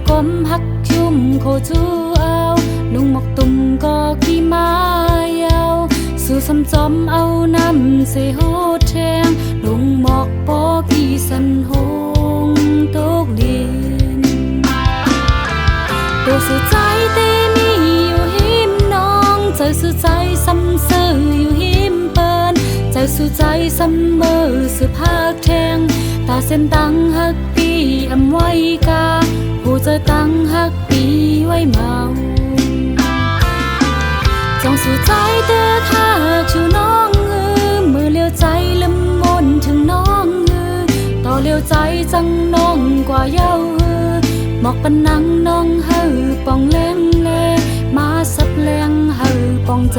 ก้มหักชุ่มโคจูเอาลุงหมกตุ่มก็ขี้มายาวสู่สำจอมเอาน้ำเสโหดแทงลุงหมอกปอกี่สันหงตกเลียนตัวสู่ใจเตมีอยู่หิมน้องใจสู่ใจซ้ำเสืออยู่หิมเปิ้นใจสู่ใจซ้ำเมื่อสืบหักแทงตาเส้นตังหักปีอำไว้กาหูใจตังหักปีไว้เมาจงสู่ใจเตือถ้าชูน้องมือเลี้ยวใจลำมนถึงน้องต่อเลี้ยวใจจังน้องกว่าเย้าหมอกปันนังน้องเฮาปองแรงเลมาสับแรงเฮาปองใจ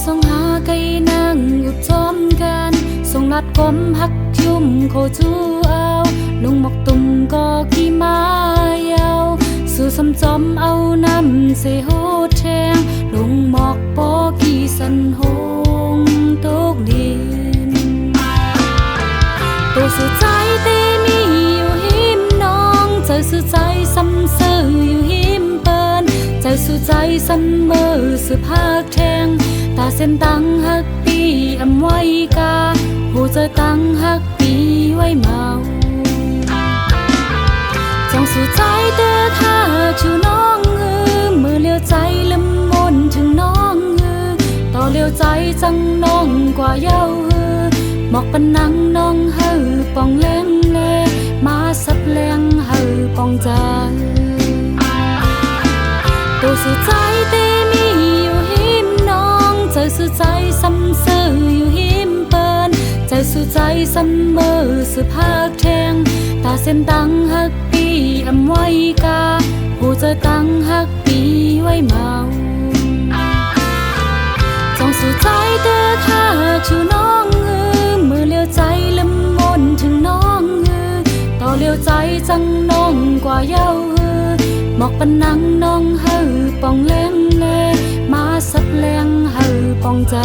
ส่งหาไก่นางอยู่จอมกันส่งนัดก้มหักชุ่มโคจูเอาลุงหมกตุ่มก็ขี้มายาวสู่สำจอมเอาน้ำเสโหดแทงลุงหมอกปอกี่สันหงตกเลียนตัวสู่ใจเตมีอยู่หิมน้องใจสู่ใจซ้ำเสืออยู่หิมเปิ้นใจสู่ใจซ้ำเมื่อสืบหักแทงตาเส้นตังหักปีอำไว้กาหูใจตังหักปีไว้เมาจงสู่ใจเตือถ้าชูน้องมือเลี้ยวใจลำมนถึงน้องต่อเลี้ยวใจจังน้องกว่าเย้าหมอกปันนังน้องเฮาปองแรงเลมาสับแรงเฮาปองใจตัวสู่ใจเตมีอยู่หิมน้องใจสู่ใจซ้ำเสืออยู่หิมเปิ้นใจสู่ใจซ้ำเมื่อสืบหักแทงตาเส้นตังหักปีอำไว้กาหูใจตังหักปีไว้เมาจงสู่ใจเตือถ้าชูน้องมือเลี้ยวใจลำมนถึงน้องต่อเลี้ยวใจจังน้องกว่าเย้าหมอกปันนังน้องเฮาปองแรงเลมาสับแรงเฮาปองใจ